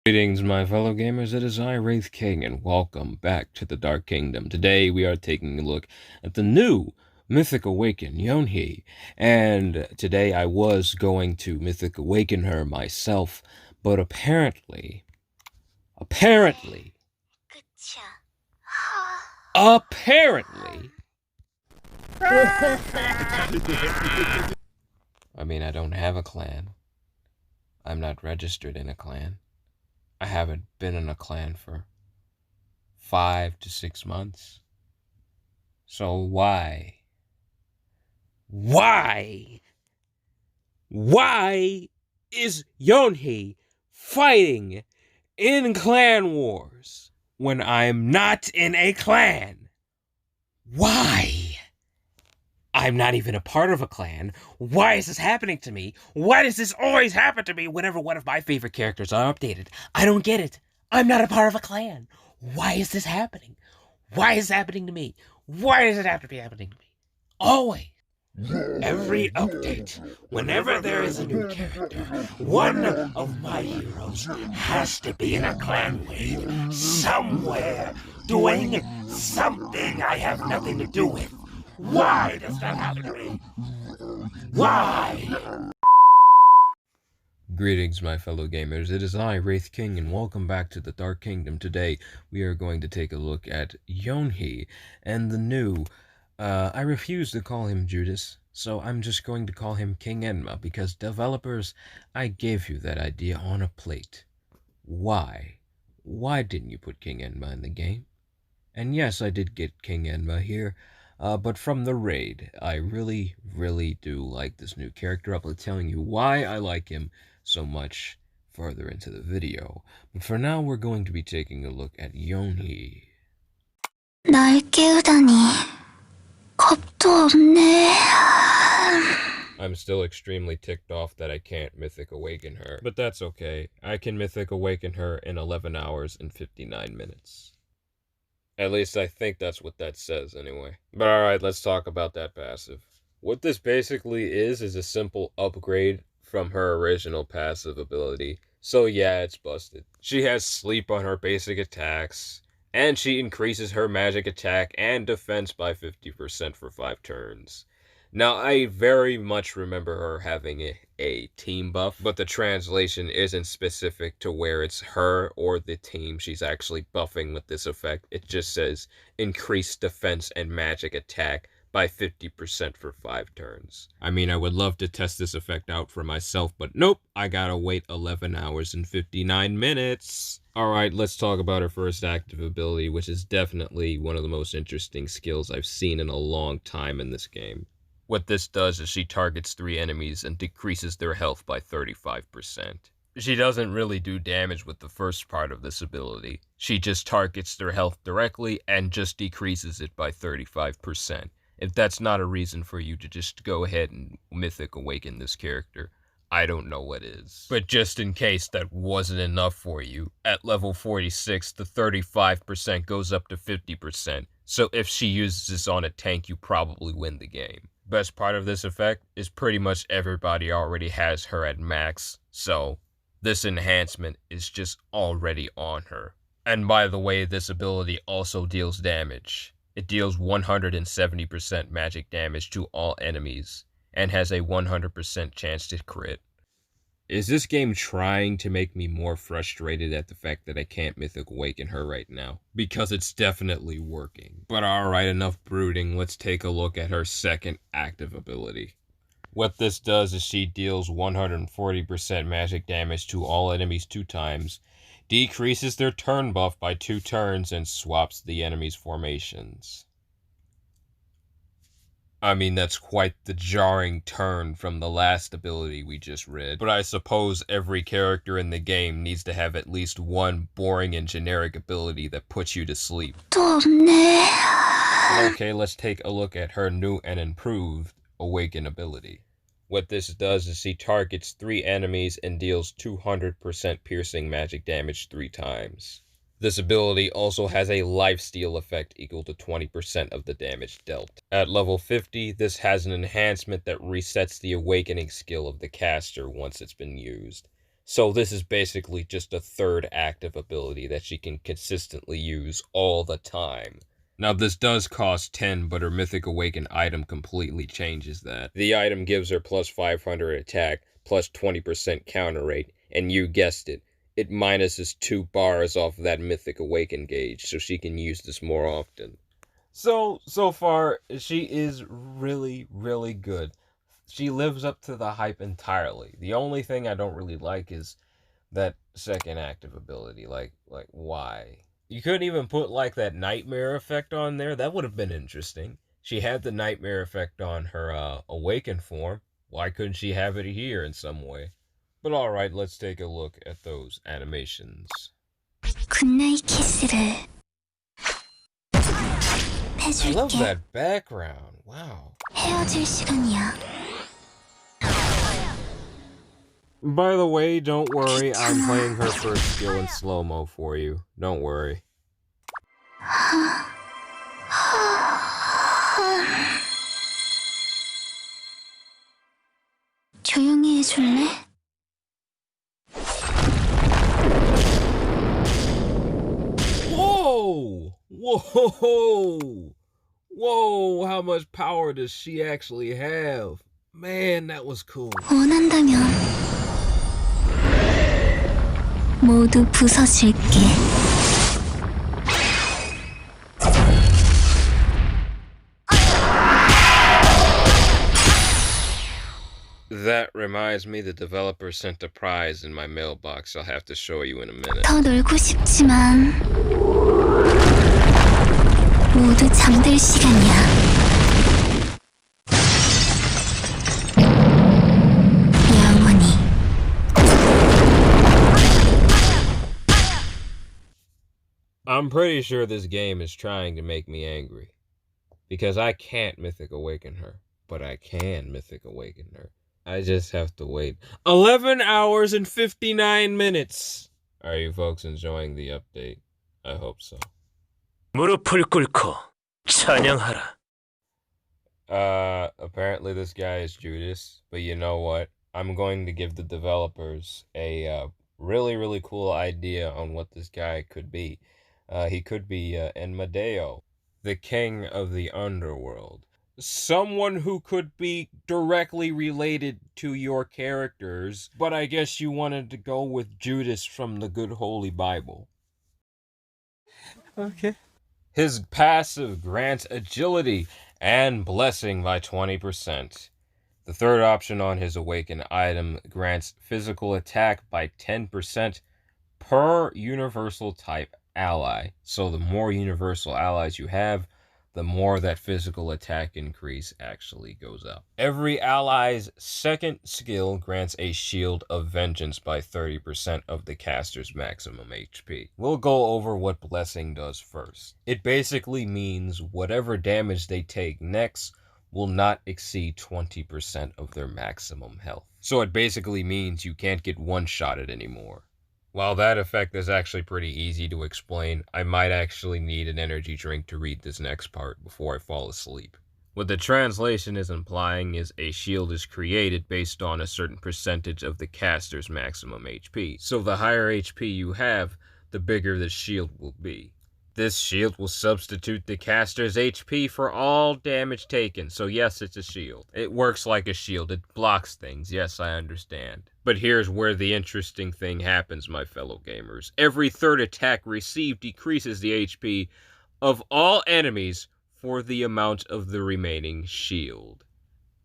Greetings, my fellow gamers. It is I, Wraith King, and welcome back to the Dark Kingdom. Today we are taking a look at the new Mythic Awaken Yeonhee, and today I was going to Mythic Awaken her myself, but apparently, I mean, I don't have a clan. I'm not registered in a clan. I haven't been in a clan for 5 to 6 months. So why is Yeonhee fighting in clan wars when I'm not in a clan? Why? I'm not even a part of a clan. Why is this happening to me? Why does this always happen to me whenever one of my favorite characters are updated? I don't get it. I'm not a part of a clan. Why is this happening? Why is it happening to me? Why does it have to be happening to me? Always. Every update, whenever there is a new character, one of my heroes has to be in a clan raid somewhere, doing something I have nothing to do with. Why does that happen to me? Why? Greetings, my fellow gamers. It is I, Wraith King, and welcome back to the Dark Kingdom. Today, we are going to take a look at Yeonhee and the new... I refuse to call him Judas, so I'm just going to call him King Enma, because developers, I gave you that idea on a plate. Why? Why didn't you put King Enma in the game? And yes, I did get King Enma here, but from the raid. I really, really do like this new character. I'll be telling you why I like him so much further into the video. But for now, we're going to be taking a look at Yeonhee. I'm still extremely ticked off that I can't Mythic Awaken her, but that's okay. I can Mythic Awaken her in 11 hours and 59 minutes. At least I think that's what that says anyway. But alright, let's talk about that passive. What this basically is a simple upgrade from her original passive ability. So yeah, it's busted. She has sleep on her basic attacks, and she increases her magic attack and defense by 50% for 5 turns. Now, I very much remember her having a team buff, but the translation isn't specific to where it's her or the team she's actually buffing with this effect. It just says increase defense and magic attack by 50% for 5 turns. I mean, I would love to test this effect out for myself, but nope, I gotta wait 11 hours and 59 minutes. Alright, let's talk about her first active ability, which is definitely one of the most interesting skills I've seen in a long time in this game. What this does is she targets 3 enemies and decreases their health by 35%. She doesn't really do damage with the first part of this ability. She just targets their health directly and just decreases it by 35%. If that's not a reason for you to just go ahead and Mythic Awaken this character, I don't know what is. But just in case that wasn't enough for you, at level 46, the 35% goes up to 50%. So if she uses this on a tank, you probably win the game. Best part of this effect is pretty much everybody already has her at max, so this enhancement is just already on her. And by the way, this ability also deals damage. It deals 170% magic damage to all enemies, and has a 100% chance to crit. Is this game trying to make me more frustrated at the fact that I can't Mythic Awaken her right now? Because it's definitely working. But alright, enough brooding, let's take a look at her second active ability. What this does is she deals 140% magic damage to all enemies 2 times, decreases their turn buff by 2 turns, and swaps the enemy's formations. I mean, that's quite the jarring turn from the last ability we just read. But I suppose every character in the game needs to have at least one boring and generic ability that puts you to sleep. Okay, let's take a look at her new and improved Awaken ability. What this does is she targets 3 enemies and deals 200% piercing magic damage 3 times. This ability also has a lifesteal effect equal to 20% of the damage dealt. At level 50, this has an enhancement that resets the awakening skill of the caster once it's been used. So this is basically just a third active ability that she can consistently use all the time. Now this does cost 10, but her Mythic Awaken item completely changes that. The item gives her plus 500 attack, plus 20% counter rate, and you guessed it, it minuses 2 bars off of that Mythic Awaken gauge, so she can use this more often. So far, she is really, really good. She lives up to the hype entirely. The only thing I don't really like is that second active ability. Like why? You couldn't even put like that nightmare effect on there. That would have been interesting. She had the nightmare effect on her awakened form. Why couldn't she have it here in some way? But alright, let's take a look at those animations. I love that background. Wow. By the way, don't worry, I'm playing her first skill in slow-mo for you. Don't worry. 조용히 해줄래? Whoa! Whoa! Whoa! How much power does she actually have? Man, that was cool. 원한다면 모두 부서질게. That reminds me, the developer sent a prize in my mailbox. I'll have to show you in a minute. 더 놀고 싶지만 모두 잠들 시간이야. 영원히. I'm pretty sure this game is trying to make me angry. Because I can't Mythic Awaken her. But I can Mythic Awaken her. I just have to wait 11 hours and 59 minutes. Are you folks enjoying the update? I hope so. 무릎을 꿇고 찬양하라. Apparently this guy is Judas, but you know what? I'm going to give the developers a really, really cool idea on what this guy could be. He could be Enma, the king of the underworld. Someone who could be directly related to your characters, but I guess you wanted to go with Judas from the Good Holy Bible. Okay. His passive grants agility and blessing by 20%. The third option on his awakened item grants physical attack by 10% per universal type ally. So the more universal allies you have, the more that physical attack increase actually goes up. Every ally's second skill grants a shield of vengeance by 30% of the caster's maximum HP. We'll go over what blessing does first. It basically means whatever damage they take next will not exceed 20% of their maximum health. So it basically means you can't get one-shotted anymore. While that effect is actually pretty easy to explain, I might actually need an energy drink to read this next part before I fall asleep. What the translation is implying is a shield is created based on a certain percentage of the caster's maximum HP. So the higher HP you have, the bigger the shield will be. This shield will substitute the caster's HP for all damage taken, so yes, it's a shield. It works like a shield, it blocks things, yes, I understand. But here's where the interesting thing happens, my fellow gamers. Every third attack received decreases the HP of all enemies for the amount of the remaining shield.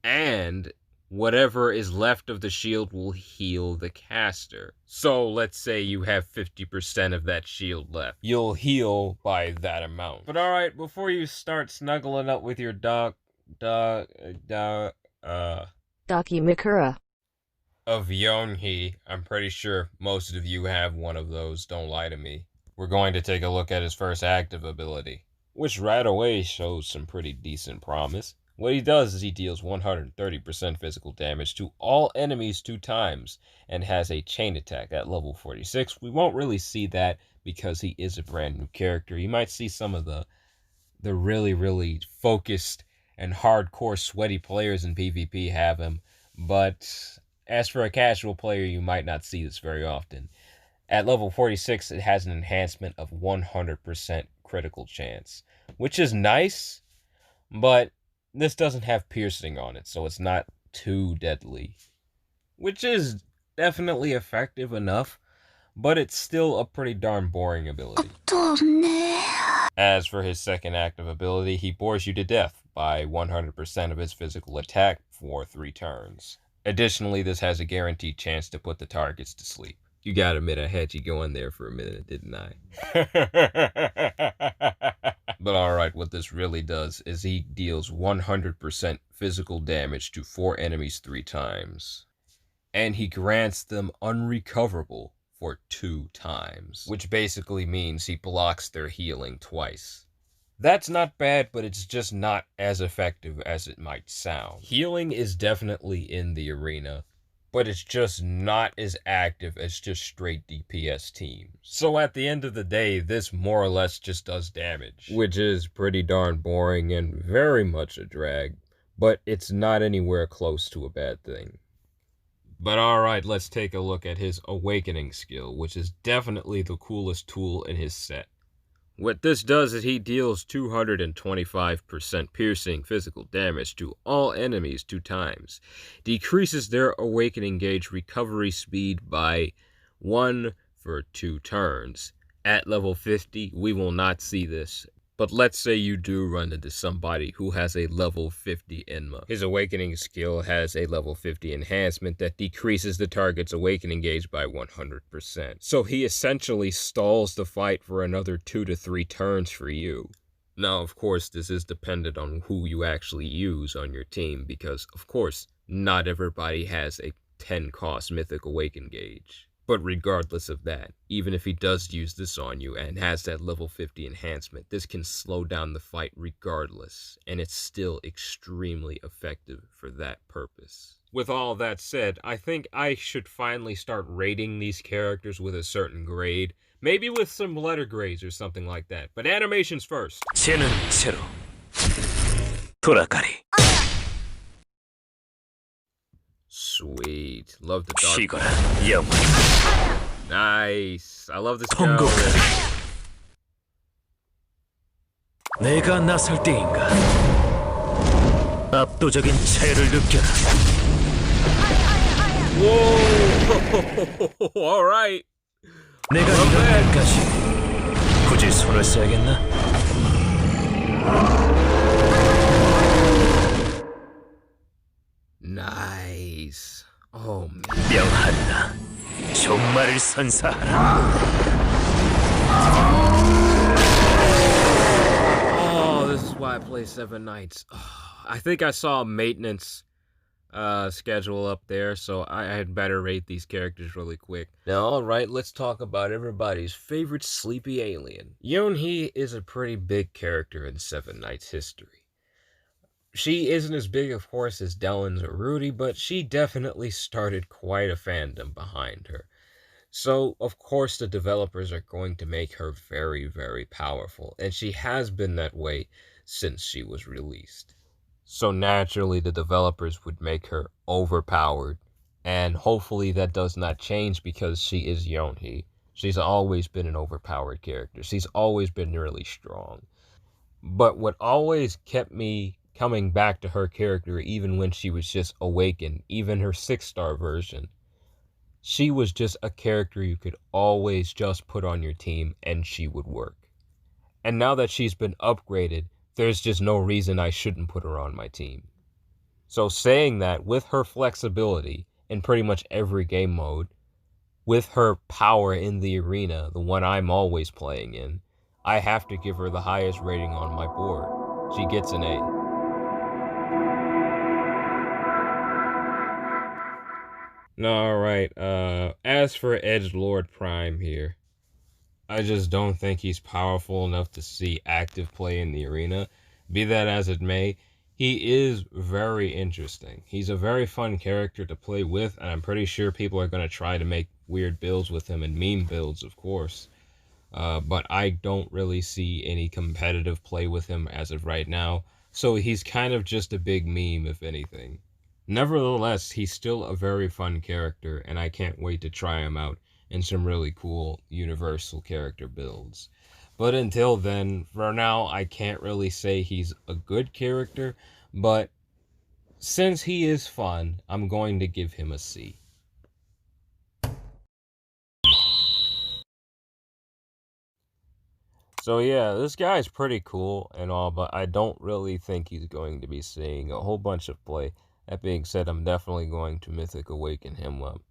And whatever is left of the shield will heal the caster. So let's say you have 50% of that shield left. You'll heal by that amount. But alright, before you start snuggling up with your Daki Mikura of Yeonhee, I'm pretty sure most of you have one of those, don't lie to me. We're going to take a look at his first active ability, which right away shows some pretty decent promise. What he does is he deals 130% physical damage to all enemies 2 times and has a chain attack at level 46. We won't really see that because he is a brand new character. You might see some of the really, really focused and hardcore sweaty players in PvP have him, but As for a casual player, you might not see this very often. At level 46, it has an enhancement of 100% critical chance, which is nice, but this doesn't have piercing on it, so it's not too deadly, which is definitely effective enough, but it's still a pretty darn boring ability. 또 없네. As for his second active ability, he bores you to death by 100% of his physical attack for 3 turns. Additionally, this has a guaranteed chance to put the targets to sleep. You gotta admit, I had you going there for a minute, didn't I? But alright, what this really does is he deals 100% physical damage to 4 enemies 3 times. And he grants them unrecoverable for 2 times, which basically means he blocks their healing twice. That's not bad, but it's just not as effective as it might sound. Healing is definitely in the arena, but it's just not as active as just straight DPS teams. So at the end of the day, this more or less just does damage, which is pretty darn boring and very much a drag, but it's not anywhere close to a bad thing. But alright, let's take a look at his awakening skill, which is definitely the coolest tool in his set. What this does is he deals 225% piercing physical damage to all enemies 2 times, decreases their awakening gauge recovery speed by 1 for 2 turns. At level 50, we will not see this. But let's say you do run into somebody who has a level 50 Enma. His awakening skill has a level 50 enhancement that decreases the target's awakening gauge by 100%. So he essentially stalls the fight for another 2 to 3 turns for you. Now, of course, this is dependent on who you actually use on your team, because, of course, not everybody has a 10 cost Mythic Awaken gauge. But regardless of that, even if he does use this on you and has that level 50 enhancement, this can slow down the fight regardless, and it's still extremely effective for that purpose. With all that said, I think I should finally start rating these characters with a certain grade, maybe with some letter grades or something like that, but animations first. 쟤는 채로 돌아가리. Sweet. Love the dark. 쉬거라 영원히. Nice. I love this 통곡하라. girl. 내가 나설 때인가. 압도적인 차이를 느껴라. Whoa! Alright. 내가 이런 일까지 굳이 손을 써야겠나? Nice. Oh man. 명한다. 종말을 선사하라. Oh, this is why I play 7 Nights. Oh, I think I saw a maintenance schedule up there, so I had better rate these characters really quick. Now, alright, let's talk about everybody's favorite sleepy alien. Yeonhee is a pretty big character in 7 Nights history. She isn't as big, of course, as Delens or Rudy, but she definitely started quite a fandom behind her. So, of course, the developers are going to make her very, very powerful, and she has been that way since she was released. So naturally, the developers would make her overpowered, and hopefully that does not change because she is Yeonhee. She's always been an overpowered character. She's always been really strong. But what always kept me coming back to her character, even when she was just awakened, even her 6-star version, she was just a character you could always just put on your team and she would work. And now that she's been upgraded, there's just no reason I shouldn't put her on my team. So saying that, with her flexibility in pretty much every game mode, with her power in the arena, the one I'm always playing in, I have to give her the highest rating on my board. She gets an A. Alright, as for Edgelord Prime here, I just don't think he's powerful enough to see active play in the arena. Be that as it may, he is very interesting. He's a very fun character to play with, and I'm pretty sure people are going to try to make weird builds with him, and meme builds, of course. But I don't really see any competitive play with him as of right now, so he's kind of just a big meme, if anything. Nevertheless, he's still a very fun character, and I can't wait to try him out in some really cool universal character builds. But until then, for now, I can't really say he's a good character, but since he is fun, I'm going to give him a C. So yeah, this guy's pretty cool and all, but I don't really think he's going to be seeing a whole bunch of play. That being said, I'm definitely going to Mythic Awaken him up.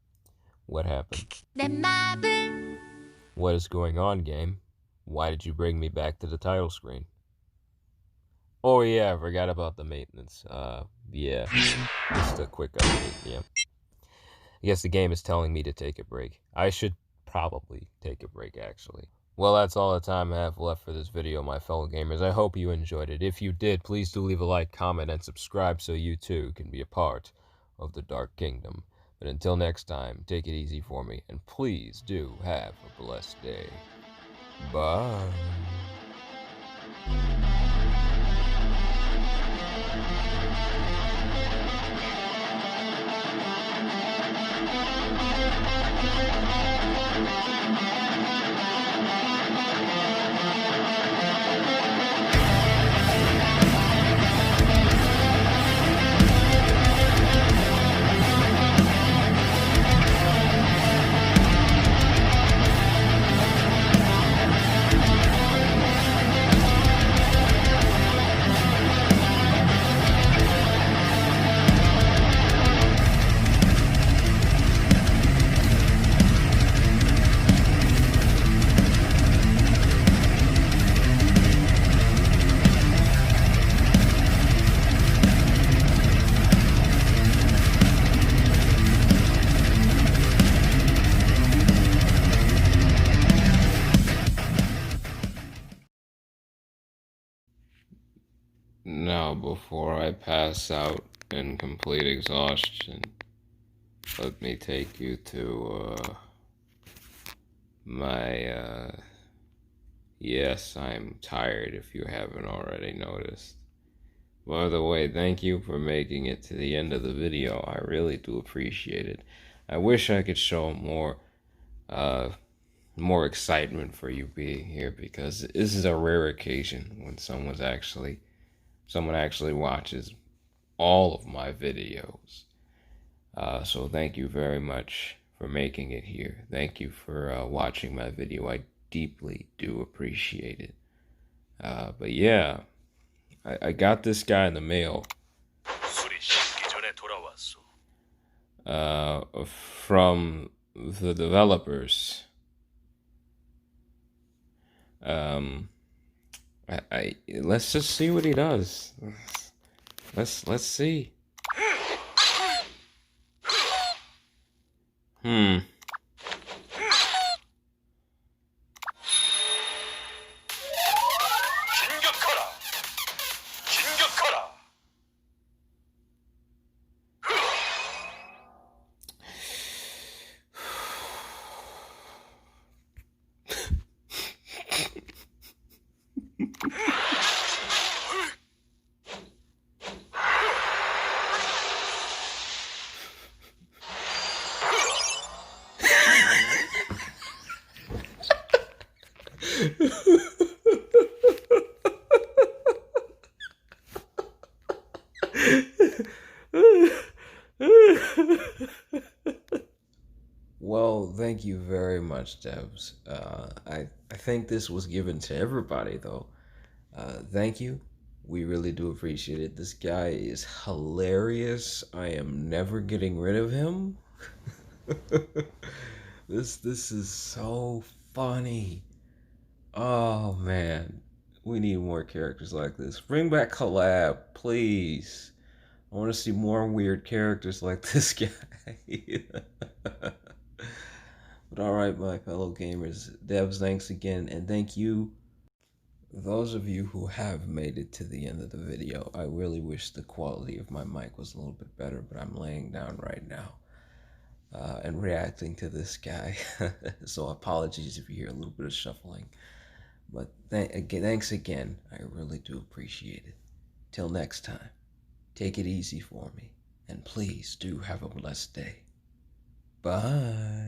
What happened? netmarbel. What is going on, game? Why did you bring me back to the title screen? Oh yeah, I forgot about the maintenance. Yeah, just a quick update, yeah. I guess the game is telling me to take a break. I should probably take a break, actually. Well, that's all the time I have left for this video, my fellow gamers. I hope you enjoyed it. If you did, please do leave a like, comment, and subscribe so you too can be a part of the Dark Kingdom. But until next time, take it easy for me, and please do have a blessed day. Bye. Now, before I pass out in complete exhaustion, let me take you to, my, yes, I'm tired if you haven't already noticed. By the way, thank you for making it to the end of the video. I really do appreciate it. I wish I could show more excitement for you being here, because this is a rare occasion when someone actually watches all of my videos. So thank you very much for making it here. Thank you for watching my video. I deeply do appreciate it. But yeah, I got this guy in the mail from the developers. Let's just see what he does. Let's see. Well, thank you very much, Devs. I think this was given to everybody, though. Thank you. We really do appreciate it. This guy is hilarious. I am never getting rid of him. This is so funny. Oh man, we need more characters like this. Bring back collab, please. I want to see more weird characters like this guy. But alright, my fellow gamers, Devs, thanks again, and thank you, those of you who have made it to the end of the video. I really wish the quality of my mic was a little bit better, but I'm laying down right now and reacting to this guy. So apologies if you hear a little bit of shuffling. But thanks again. I really do appreciate it. Till next time, take it easy for me. And please do have a blessed day. Bye.